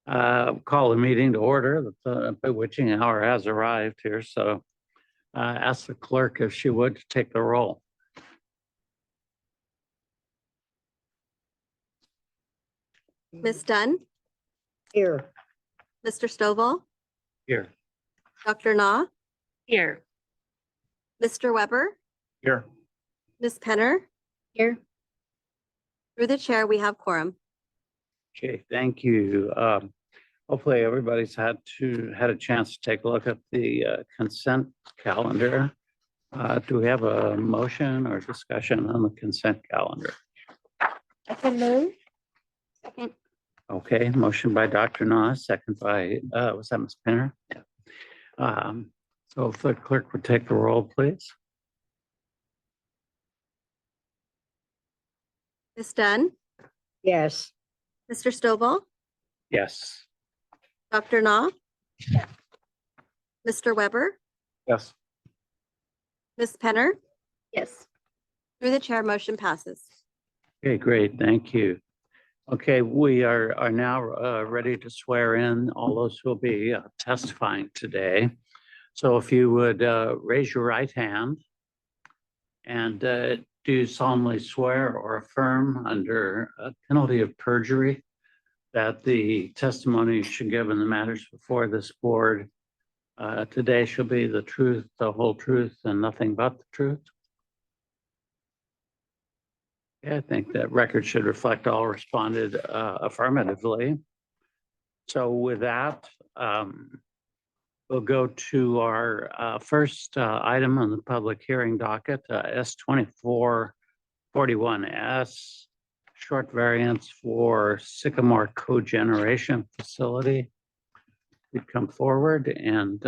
Call the meeting to order. The bewitching hour has arrived here, so ask the clerk if she would take the roll. Ms. Dunn, Here. Mr. Stovall, Here. Dr. Na, Here. Mr. Weber, Here. Ms. Penner. Here. Through the chair, we have quorum. Okay, thank you. Hopefully everybody's had a chance to take a look at the consent calendar. Do we have a motion or discussion on the consent calendar? I can move. Second. Okay, motion by Dr. Na, second by, was that Ms. Penner? Yeah. So if the clerk would take the roll, please. Ms. Dunn, Yes. Mr. Stovall, Yes. Dr. Na, Mr. Weber, Yes. Ms. Penner. Yes. Through the chair, motion passes. Okay, great, thank you. Okay, we are now ready to swear in all those who will be testifying today. So if you would raise your right hand and do you solemnly swear or affirm under a penalty of perjury that the testimony you should give in the matters before this board today shall be the truth, the whole truth, and nothing but the truth? Yeah, I think that record should reflect all responded affirmatively. So with that, we'll go to our first item on the public hearing docket, S2441S, short variance for Sycamore Cogeneration Facility. You'd come forward, and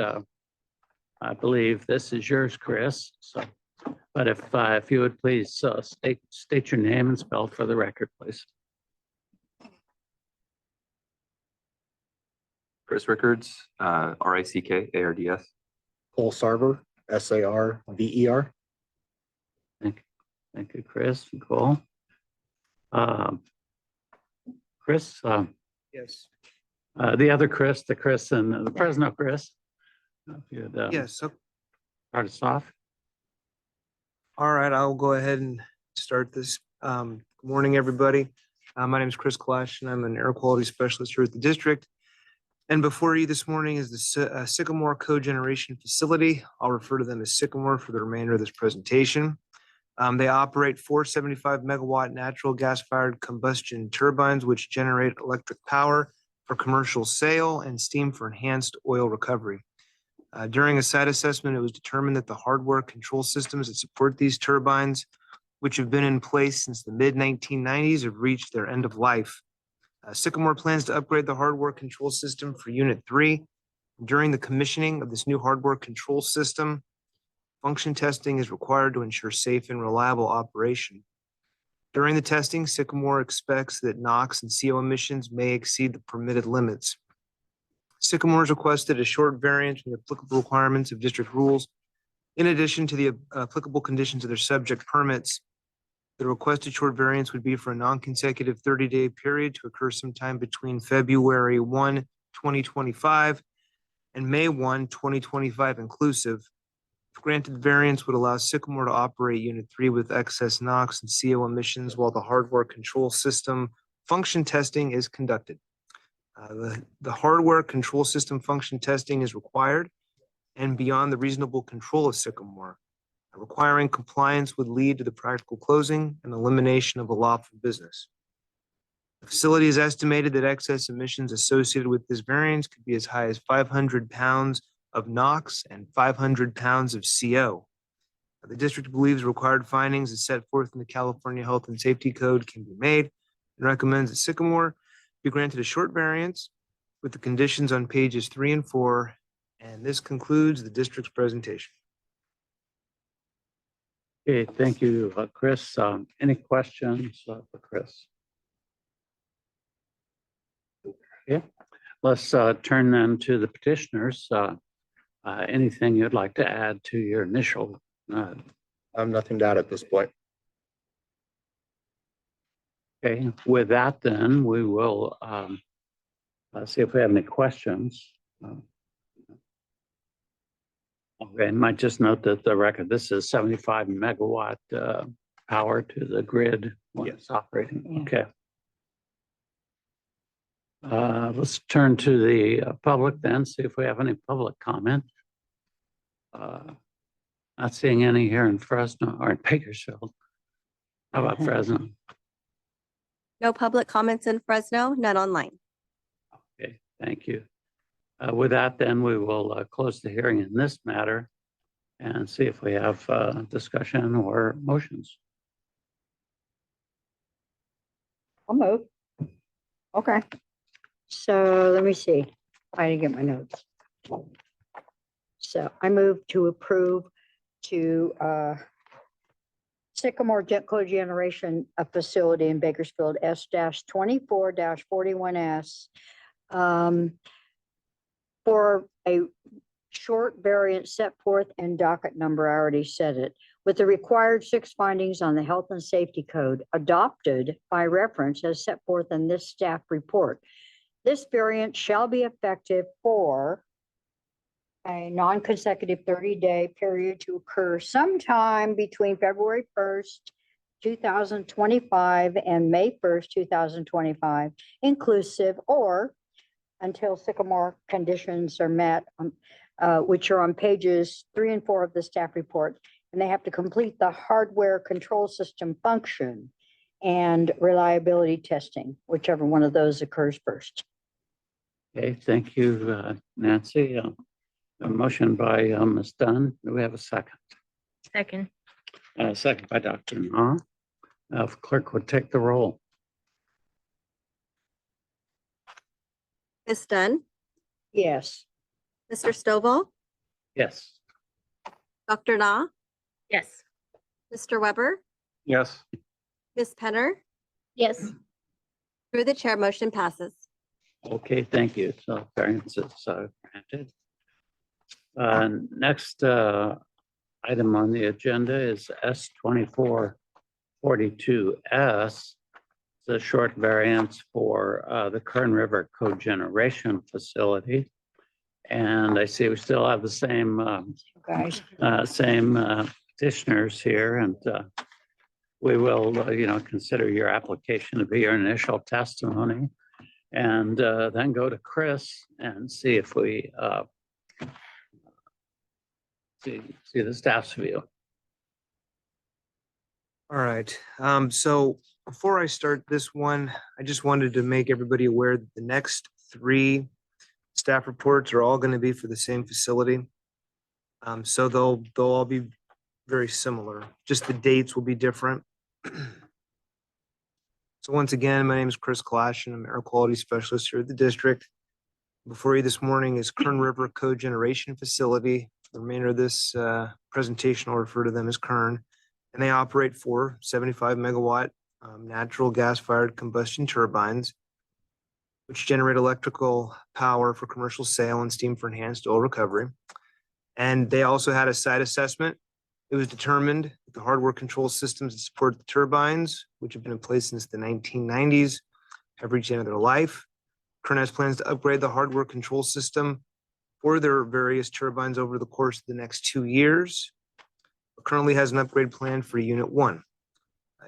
I believe this is yours, Chris. So, but if you would please state your name and spell for the record, please. Chris Rickards, RICKARDS. Paul Sarver, SARVER. Thank you, Chris. Cool. Chris, Yes. the other Chris, the Chris and the Fresno Chris. If you'd, Yes. So, start us off. all right, I'll go ahead and start this. Good morning, everybody. My name is Chris Clash, and I'm an air quality specialist here at the district. And before you this morning is the Sycamore Cogeneration Facility. I'll refer to them as Sycamore for the remainder of this presentation. They operate 475 megawatt natural gas-fired combustion turbines, which generate electric power for commercial sale and steam for enhanced oil recovery. During a site assessment, it was determined that the hardware control systems that support these turbines, which have been in place since the mid-1990s, have reached their end of life. Sycamore plans to upgrade the hardware control system for Unit 3. During the commissioning of this new hardware control system, function testing is required to ensure safe and reliable operation. During the testing, Sycamore expects that NOx and CO emissions may exceed the permitted limits. Sycamore has requested a short variance from the applicable requirements of district rules. In addition to the applicable conditions of their subject permits, the requested short variance would be for a non-consecutive 30-day period to occur sometime between February 1, 2025 and May 1, 2025 inclusive. If granted, the variance would allow Sycamore to operate Unit 3 with excess NOx and CO emissions while the hardware control system function testing is conducted. The hardware control system function testing is required and beyond the reasonable control of Sycamore. Requiring compliance would lead to the practical closing and elimination of a lawful business. The facility is estimated that excess emissions associated with this variance could be as high as 500 pounds of NOx and 500 pounds of CO. The district believes required findings as set forth in the California Health and Safety Code can be made and recommends that Sycamore be granted a short variance with the conditions on pages 3 and 4. And this concludes the district's presentation. Okay, thank you, Chris. Any questions for Chris? Okay, let's turn then to the petitioners. Anything you'd like to add to your initial? I have nothing to add at this point. Okay, with that then, we will See if we have any questions. Okay, might just note that the record, this is 75 megawatt power to the grid when Yes. it's operating. Okay. Let's turn to the public then, see if we have any public comment. Not seeing any here in Fresno or in Bakersfield. How about Fresno? No public comments in Fresno, none online. Okay, thank you. With that, then we will close the hearing in this matter and see if we have discussion or motions. I'll move. Okay. So let me see. I didn't get my notes. So I move to approve to Sycamore Jet Cogeneration Facility in Bakersfield S-24-41S for a short variant set forth in docket number, I already said it, with the required 6 findings on the health and safety code adopted by reference as set forth in this staff report. This variant shall be effective for a non-consecutive 30-day period to occur sometime between February 1st, 2025 and May 1st, 2025, inclusive, or until Sycamore conditions are met, which are on pages 3 and 4 of the staff report. And they have to complete the hardware control system function and reliability testing, whichever one of those occurs first. Okay, thank you, Nancy. A motion by Ms. Dunn. Do we have a second? Second. Second by Dr. Na. If clerk would take the roll. Ms. Dunn, Yes. Mr. Stovall, Yes. Dr. Na, Yes. Mr. Weber, Yes. Ms. Penner. Yes. Through the chair, motion passes. Okay, thank you. So variance is granted. Next item on the agenda is S2442S. It's a short variance for the Kern River Cogeneration Facility. And I see we still have the same Guys. petitioners here, and we will, consider your application to be your initial testimony, and then go to Chris and see if we see the staff's view. All right, so before I start this one, I just wanted to make everybody aware that the next 3 staff reports are all going to be for the same facility. So they'll all be very similar, just the dates will be different. So once again, my name is Chris Clash and I'm Air Quality Specialist here at the district. Before you this morning is Kern River Cogeneration Facility. The remainder of this presentation, I'll refer to them as Kern, and they operate 4 75 megawatt natural gas-fired combustion turbines, which generate electrical power for commercial sale and steam for enhanced oil recovery. And they also had a site assessment. It was determined that the hardware control systems that support the turbines, which have been in place since the 1990s, have reached the end of their life. Kern has plans to upgrade the hardware control system for their various turbines over the course of the next 2 years. It currently has an upgrade plan for Unit 1.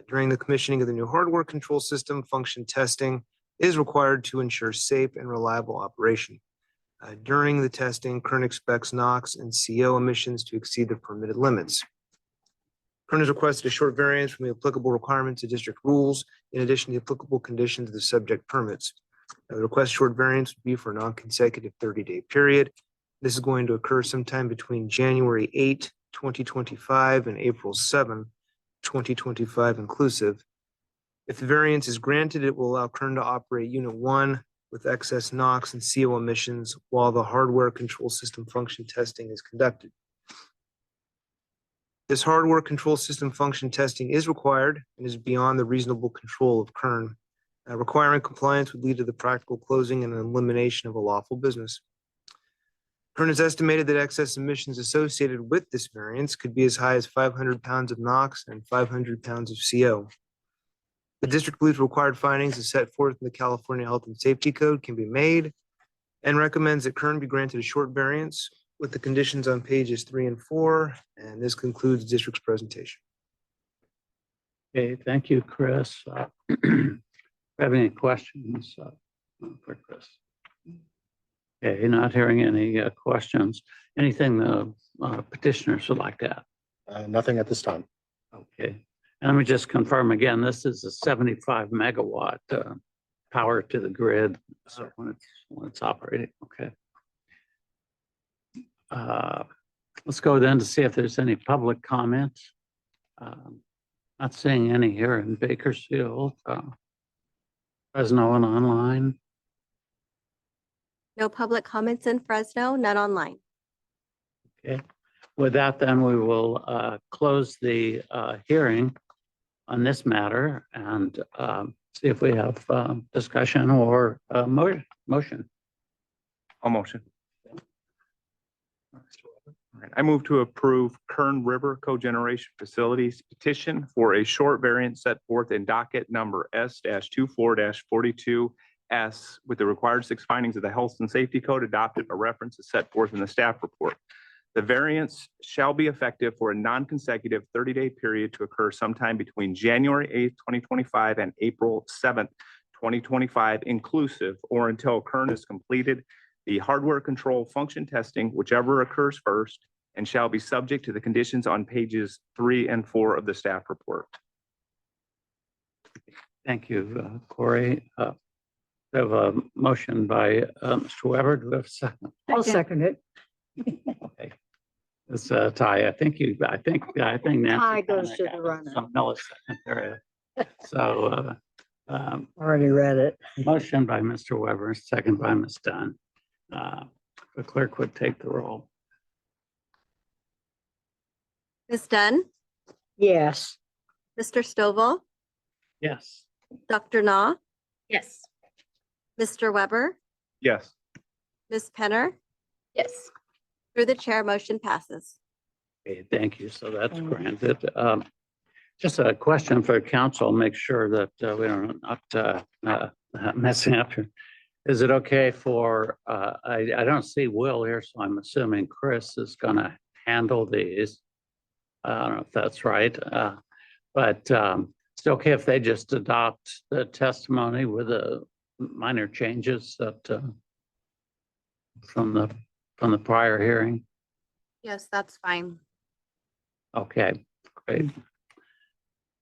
During the commissioning of the new hardware control system, function testing is required to ensure safe and reliable operation. During the testing, Kern expects NOx and CO emissions to exceed the permitted limits. Kern has requested a short variance from the applicable requirements of district rules, in addition to the applicable conditions of the subject permits. The request short variance would be for a non-consecutive 30-day period. This is going to occur sometime between January 8, 2025 and April 7, 2025 inclusive. If the variance is granted, it will allow Kern to operate Unit 1 with excess NOx and CO emissions while the hardware control system function testing is conducted. This hardware control system function testing is required and is beyond the reasonable control of Kern. Requiring compliance would lead to the practical closing and elimination of a lawful business. Kern has estimated that excess emissions associated with this variance could be as high as 500 pounds of NOx and 500 pounds of CO. The district believes required findings as set forth in the California Health and Safety Code can be made and recommends that Kern be granted a short variance with the conditions on pages 3 and 4. And this concludes the district's presentation. Okay, thank you, Chris. Have any questions for Chris? Okay, not hearing any questions. Anything the petitioners would like to add? Nothing at this time. Okay, and let me just confirm again, this is a 75 megawatt power to the grid. So when it's operating, okay. Let's go then to see if there's any public comments. Not seeing any here in Bakersfield. Fresno and online. No public comments in Fresno, none online. Okay, with that, then we will close the hearing on this matter and see if we have discussion or motion. I'll motion. All right, I move to approve Kern River Cogeneration Facilities petition for a short variance set forth in docket number S-24-42S with the required 6 findings of the Health and Safety Code adopted by reference as set forth in the staff report. The variance shall be effective for a non-consecutive 30-day period to occur sometime between January 8th, 2025 and April 7th, 2025 inclusive, or until Kern has completed the hardware control function testing, whichever occurs first, and shall be subject to the conditions on pages 3 and 4 of the staff report. Thank you, Corey. We have a motion by Mr. Weber. Do we have a second? I'll second it. Okay. It's a tie. I think Nancy. Tie goes kinda to the got runner. Some millisecond there. So Already read it. motion by Mr. Weber, second by Ms. Dunn. The clerk would take the roll. Ms. Dunn, Yes. Mr. Stovall, Yes. Dr. Na, Yes. Mr. Weber, Yes. Ms. Penner. Yes. Through the chair, motion passes. Okay, thank you. So that's Thank you. granted. Just a question for council, make sure that we are not messing up here. Is it okay for, I don't see Will here, so I'm assuming Chris is going to handle these. I don't know if that's right, but it's okay if they just adopt the testimony with the minor changes that from the prior hearing. Yes, that's fine. Okay, great.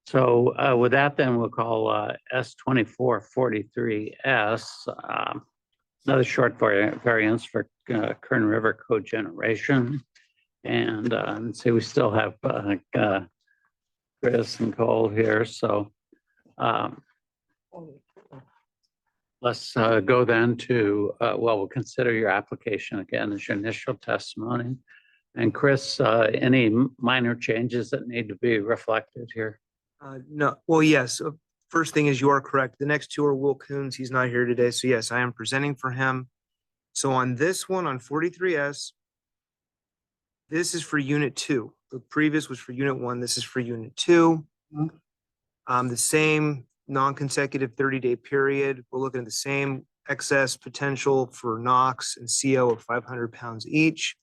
So with that, then we'll call S-2443S, another short variance for Kern River Cogeneration. And let's see, we still have Chris and Cole here. So let's go then to, we'll consider your application again as your initial testimony. And Chris, any minor changes that need to be reflected here? No, well, yes. First thing is you are correct. The next two are Will Coons. He's not here today. So yes, I am presenting for him. So on this one, on 43S, this is for unit 2. The previous was for unit 1. This is for unit 2. The same non-consecutive 30-day period. We're looking at the same excess potential for NOx and CO of 500 pounds each.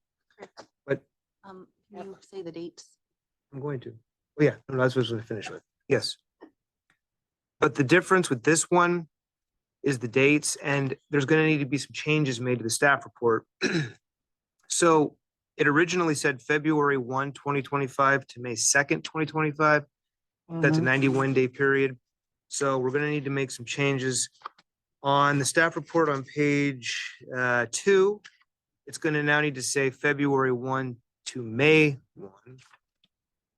Can you say the dates? I'm going to. Oh, yeah, no, that's what I was going to finish with. Yes. But the difference with this one is the dates, and there's going to need to be some changes made to the staff report. So it originally said February 1, 2025 to May 2nd, 2025. That's a 91-day period. So we're going to need to make some changes. On the staff report on page 2, it's going to now need to say February 1 to May 1.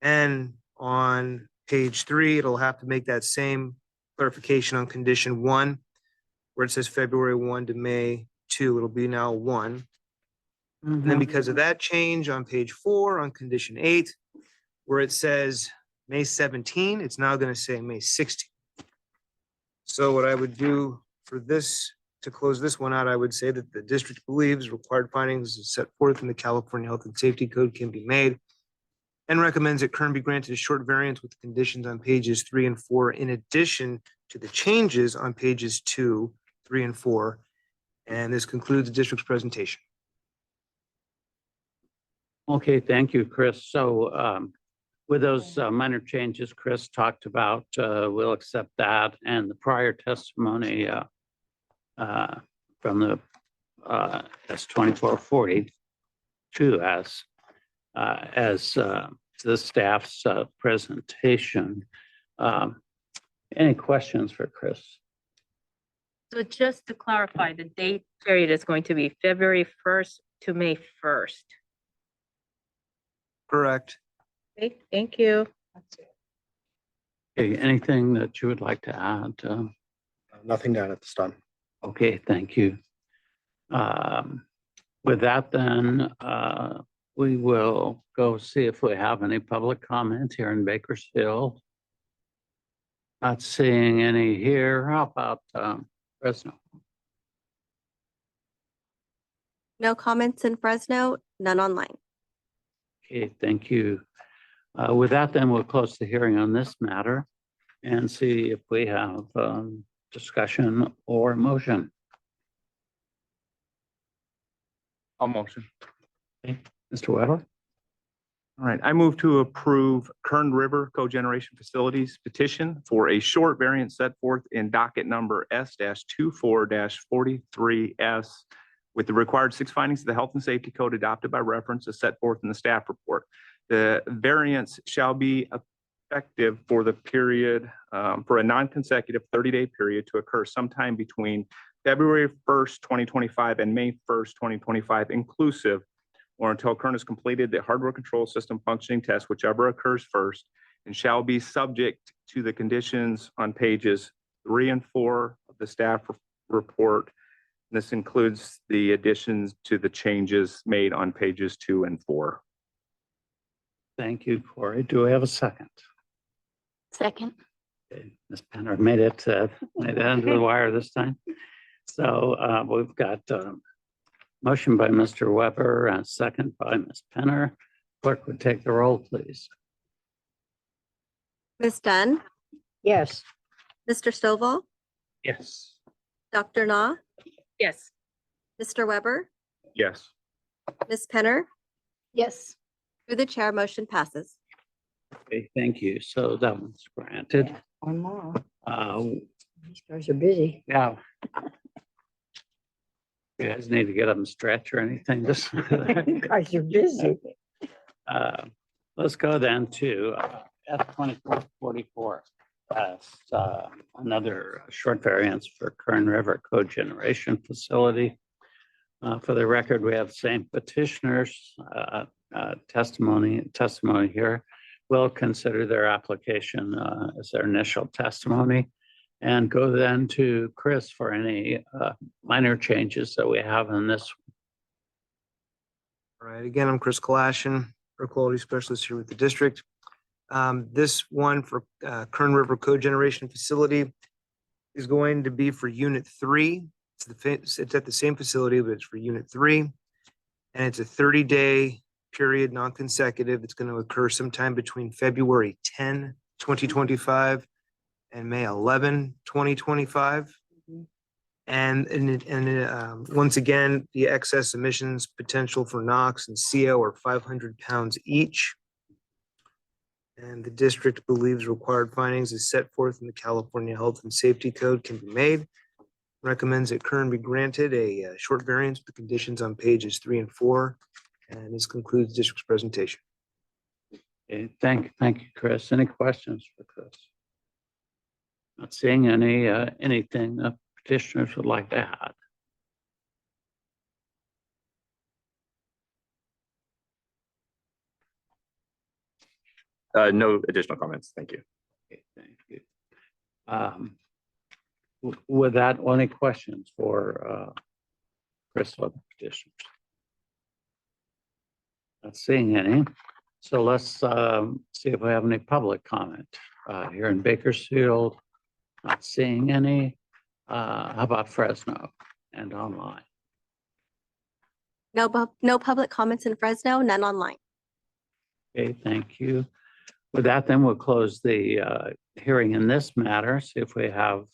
And on page 3, it'll have to make that same clarification on condition 1, where it says February 1 to May 2, it'll be now 1. And then because of that change on page 4, on condition 8, where it says May 17, it's now going to say May 16. So what I would do for this, to close this one out, I would say that the district believes required findings as set forth in the California Health and Safety Code can be made and recommends that Kern be granted a short variance with the conditions on pages 3 and 4, in addition to the changes on pages 2, 3, and 4. And this concludes the district's presentation. Okay, thank you, Chris. So with those minor changes Chris talked about, we'll accept that and the prior testimony from the S2442 as the staff's presentation. Any questions for Chris? So just to clarify, the date period is going to be February 1st to May 1st. Correct. Okay, thank you. Okay, anything that you would like to add? Nothing to add at this time. Okay, thank you. With that then, we will go see if we have any public comment here in Bakersfield. Not seeing any here. How about Fresno? No comments in Fresno, none online. Okay, thank you. With that, then we'll close the hearing on this matter and see if we have discussion or motion. I'll motion. Mr. Weber? All right, I move to approve Kern River Cogeneration Facilities petition for a short variance set forth in docket number S-24-43S with the required 6 findings of the Health and Safety Code adopted by reference as set forth in the staff report. The variance shall be effective for the period, for a non-consecutive 30-day period to occur sometime between February 1st, 2025 and May 1st, 2025 inclusive, or until Kern has completed the hardware control system functioning test, whichever occurs first, and shall be subject to the conditions on pages 3 and 4 of the staff report. This includes the additions to the changes made on pages 2 and 4. Thank you, Corey. Do we have a second? Second. Okay, Ms. Penner made it into the wire this time. So we've got motion by Mr. Weber and second by Ms. Penner. Clerk would take the roll, please. Ms. Dunn, Yes. Mr. Stovall, Yes. Dr. Na, Yes. Mr. Weber, Yes. Ms. Penner, Yes. through the chair, motion passes. Okay, thank you. So that one's granted. One more. These guys are busy. Yeah. You guys need to get up and stretch or anything? Just You guys are busy. let's go then to F2444. That's another short variance for Kern River Cogeneration Facility. For the record, we have same petitioners testimony here. We'll consider their application as their initial testimony and go then to Chris for any minor changes that we have in this. All right, again, I'm Chris Kalashin, Air Quality Specialist here with the district. This one for Kern River Cogeneration Facility is going to be for Unit 3. It's at the same facility, but it's for Unit 3. And it's a 30-day period, non-consecutive. It's going to occur sometime between February 10, 2025 and May 11, 2025. And once again, the excess emissions potential for NOx and CO are 500 pounds each. And the district believes required findings as set forth in the California Health and Safety Code can be made. Recommends that Kern be granted a short variance with the conditions on pages 3 and 4. And this concludes the district's presentation. Okay, thank you, Chris. Any questions for Chris? Not seeing anything petitioners would like to add. No additional comments. Thank you. Okay, thank you. With that, any questions for Chris or the petitioners? Not seeing any. So let's see if we have any public comment here in Bakersfield. Not seeing any. How about Fresno and online? No public comments in Fresno, none online. Okay, thank you. With that, then we'll close the hearing in this matter, see if we have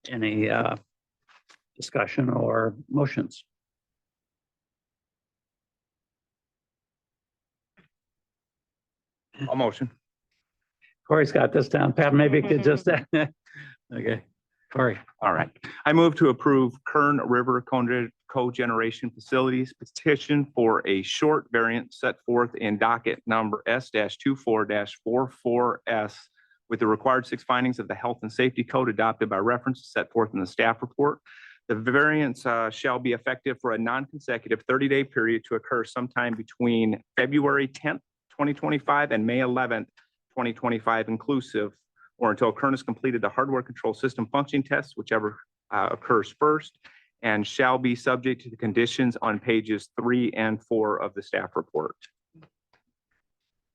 any discussion or motions. I'll motion. Corey's got this down. Pat, maybe you could just, okay, Corey. All right. I move to approve Kern River Cogeneration Facilities petition for a short variant set forth in docket number S-24-44S with the required 6 findings of the Health and Safety Code adopted by reference set forth in the staff report. The variance shall be effective for a non-consecutive 30-day period to occur sometime between February 10th, 2025 and May 11th, 2025 inclusive, or until Kern has completed the hardware control system functioning test, whichever occurs first, and shall be subject to the conditions on pages 3 and 4 of the staff report.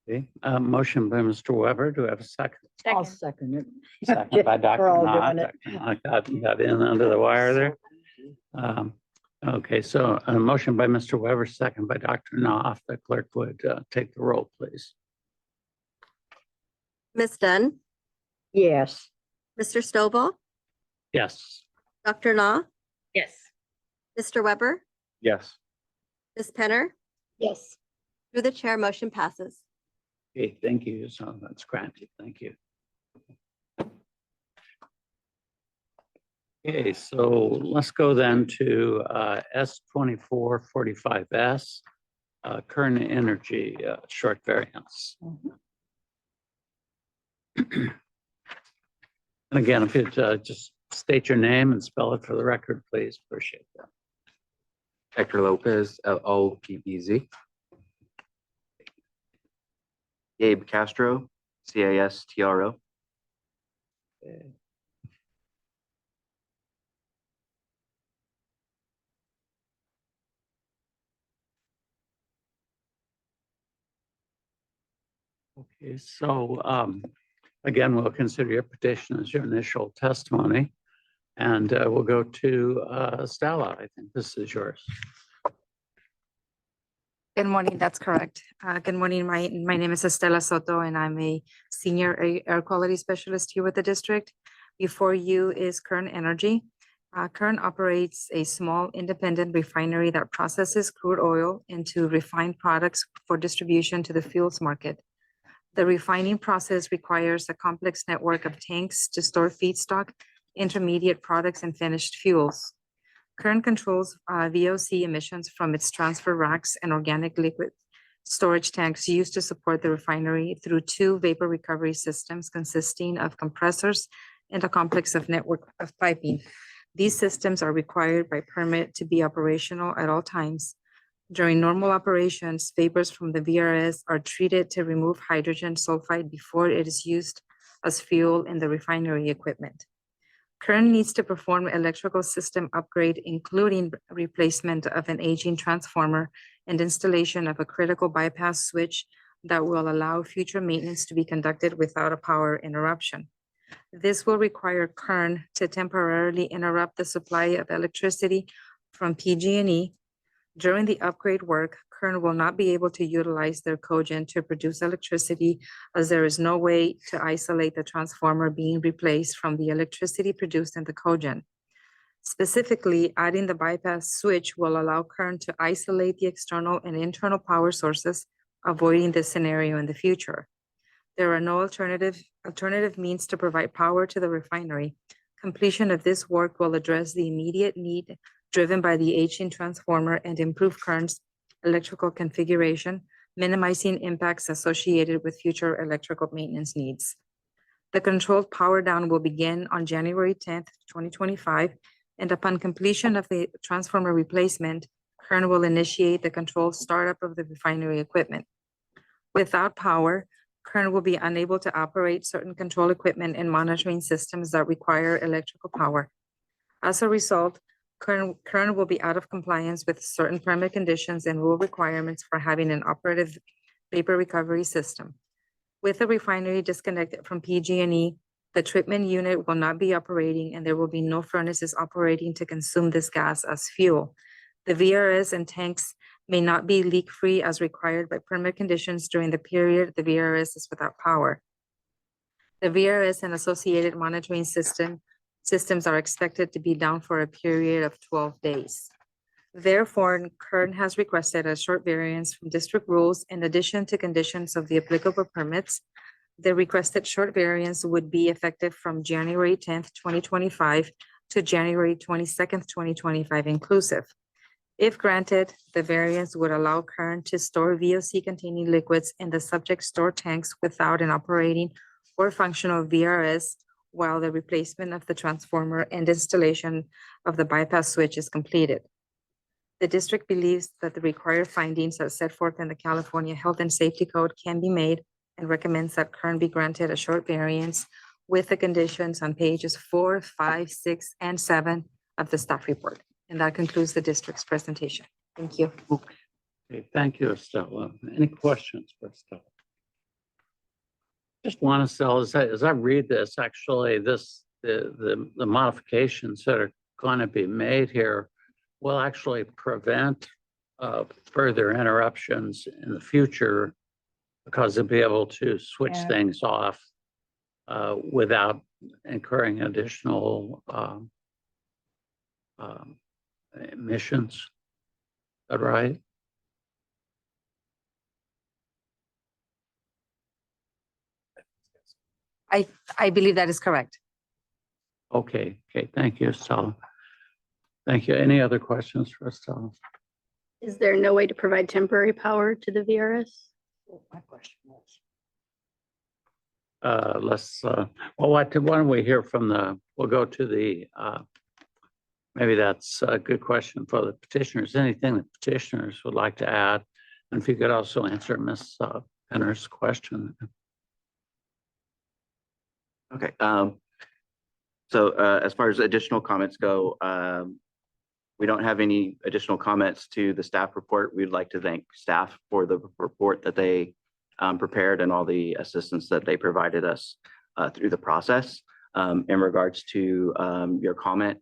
Okay, motion by Mr. Weber. Do I have a second? I'll second it. Second by We're Dr. all Knott. doing it. Dr. Knott got in under the wire there. Okay, so a motion by Mr. Weber, second by Dr. Knopf. The clerk would take the roll, please. Ms. Dunn, Yes. Mr. Stovall, Yes. Dr. Na, Yes. Mr. Weber, Yes. Ms. Penner, Yes. through the chair, motion passes. Okay, thank you. So that's granted. Thank you. Okay, so let's go then to S-2445S, Kern Energy short variance. And again, if you'd just state your name and spell it for the record, please. Appreciate that. Hector Lopez, L-O-P-E-Z. Gabe Castro, C-A-S-T-R-O. Okay. Okay, so again, we'll consider your petition as your initial testimony. And we'll go to Stella. I think this is yours. Good morning, that's correct. Good morning, my name is Estela Soto and I'm a senior air quality specialist here with the district. Before you is Kern Energy. Kern operates a small independent refinery that processes crude oil into refined products for distribution to the fuels market. The refining process requires a complex network of tanks to store feedstock, intermediate products, and finished fuels. Kern controls VOC emissions from its transfer racks and organic liquid storage tanks used to support the refinery through 2 vapor recovery systems consisting of compressors and a complex of network of piping. These systems are required by permit to be operational at all times. During normal operations, vapors from the VRS are treated to remove hydrogen sulfide before it is used as fuel in the refinery equipment. Kern needs to perform electrical system upgrade, including replacement of an aging transformer and installation of a critical bypass switch that will allow future maintenance to be conducted without a power interruption. This will require Kern to temporarily interrupt the supply of electricity from PG&E. During the upgrade work, Kern will not be able to utilize their cogen to produce electricity as there is no way to isolate the transformer being replaced from the electricity produced in the cogen. Specifically, adding the bypass switch will allow Kern to isolate the external and internal power sources, avoiding this scenario in the future. There are no alternative means to provide power to the refinery. Completion of this work will address the immediate need driven by the aging transformer and improve Kern's electrical configuration, minimizing impacts associated with future electrical maintenance needs. The controlled power down will begin on January 10th, 2025, and upon completion of the transformer replacement, Kern will initiate the controlled startup of the refinery equipment. Without power, Kern will be unable to operate certain control equipment and monitoring systems that require electrical power. As a result, Kern will be out of compliance with certain permit conditions and rule requirements for having an operative vapor recovery system. With the refinery disconnected from PG&E, the treatment unit will not be operating and there will be no furnaces operating to consume this gas as fuel. The VRS and tanks may not be leak-free as required by permit conditions during the period the VRS is without power. The VRS and associated monitoring systems are expected to be down for a period of 12 days. Therefore, Kern has requested a short variance from district rules in addition to conditions of the applicable permits. The requested short variance would be effective from January 10th, 2025 to January 22nd, 2025 inclusive. If granted, the variance would allow Kern to store VOC-containing liquids in the subject store tanks without an operating or functional VRS while the replacement of the transformer and installation of the bypass switch is completed. The district believes that the required findings as set forth in the California Health and Safety Code can be made and recommends that Kern be granted a short variance with the conditions on pages 4, 5, 6, and 7 of the staff report. And that concludes the district's presentation. Thank you. Okay, thank you, Estella. Any questions for Estella? Just want to tell, as I read this, actually, the modifications that are going to be made here will actually prevent further interruptions in the future because they'll be able to switch things off without incurring additional emissions. Is that right? I believe that is correct. Okay, thank you, Estella. Thank you. Any other questions for Estella? Is there no way to provide temporary power to the VRS? My question was. Well, why don't we hear from we'll go to the, maybe that's a good question for the petitioners. Anything the petitioners would like to add? And if you could also answer Ms. Penner's question. Okay. So as far as additional comments go, we don't have any additional comments to the staff report. We'd like to thank staff for the report that they prepared and all the assistance that they provided us through the process. In regards to your comment,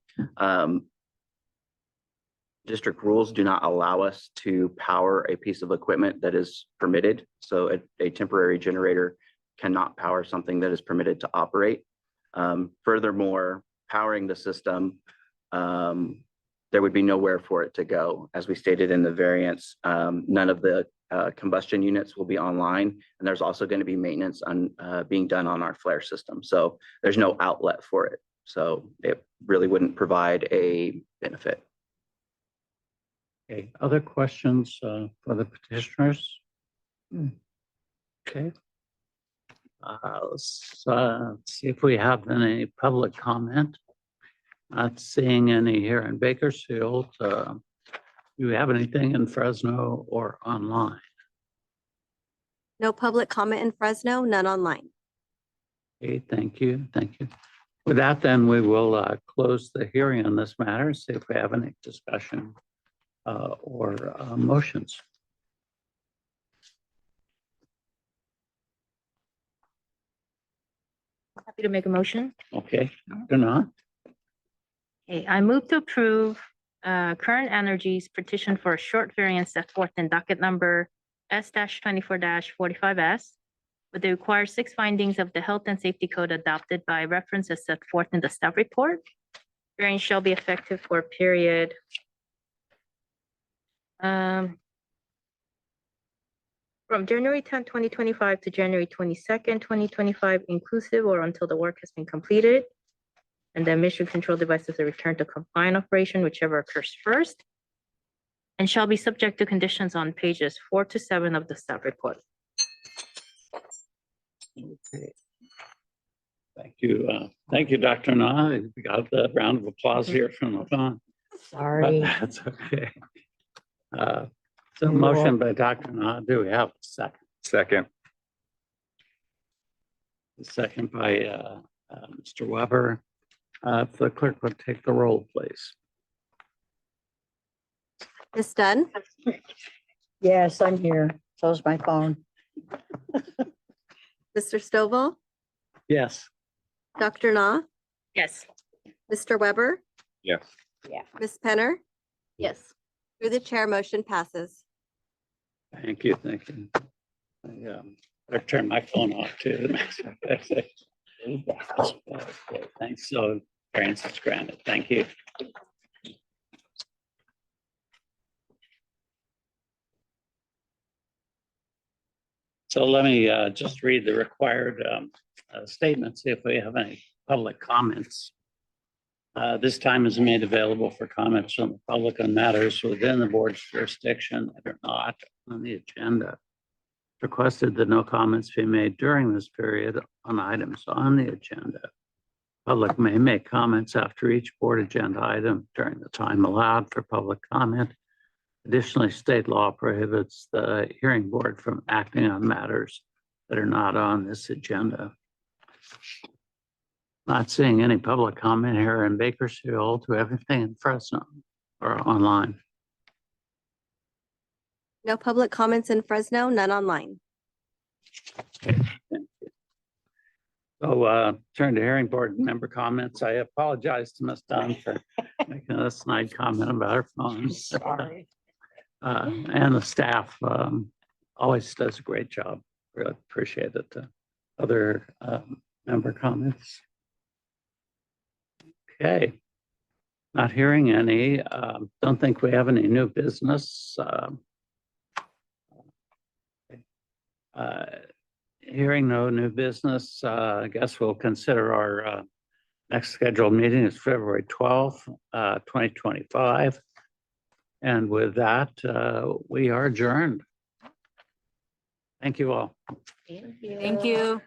district rules do not allow us to power a piece of equipment that is permitted. So a temporary generator cannot power something that is permitted to operate. Furthermore, powering the system, there would be nowhere for it to go. As we stated in the variance, none of the combustion units will be online, and there's also going to be maintenance being done on our flare system. So there's no outlet for it. So it really wouldn't provide a benefit. Okay, other questions for the petitioners? Okay. Let's see if we have any public comment. Not seeing any here in Bakersfield. Do you have anything in Fresno or online? No public comment in Fresno, none online. Okay, thank you. With that, then we will close the hearing on this matter, see if we have any discussion or motions. Happy to make a motion. Okay, do not. Okay, I move to approve Current Energy's petition for a short variance set forth in docket number S-24-45S with the required 6 findings of the Health and Safety Code adopted by reference as set forth in the staff report. Variance shall be effective for a period from January 10, 2025 to January 22nd, 2025 inclusive, or until the work has been completed and the emission control devices are returned to compliant operation, whichever occurs first, and shall be subject to conditions on pages 4 to 7 of the staff report. Okay. Thank you. Thank you, Dr. Na. We got the round of applause here from Levon. Sorry. That's okay. So motion by Dr. Na. Do we have a second? Second. A second by Mr. Weber. If the clerk would take the roll, please. Ms. Dunn, Yes, I'm here. So's my phone. Mr. Stovall, Yes. Dr. Na, Yes. Mr. Weber, Yes. Ms. Penner. Yes. Through the chair, motion passes. Thank you, thank you. Better turn my phone off too. Okay, thanks, so variance is granted, thank you. So let me just read the required statement, see if we have any public comments. This time is made available for comments from the public on matters within the board's jurisdiction that are not on the agenda. Requested that no comments be made during this period on items on the agenda. Public may make comments after each board agenda item during the time allowed for public comment. Additionally, state law prohibits the hearing board from acting on matters that are not on this agenda. Not seeing any public comment here in Bakersfield. Do we have anything in Fresno or online? No public comments in Fresno, none online. So turn to hearing board member comments. I apologize to Ms. Dunn for making a snide comment about her phone. Sorry. And the staff always does a great job. Really appreciate it. Other member comments? Okay. Not hearing any. Don't think we have any new business. Hearing no new business, I guess we'll consider our next scheduled meeting is February 12th, 2025. And with that, we are adjourned. Thank you all. Thank you.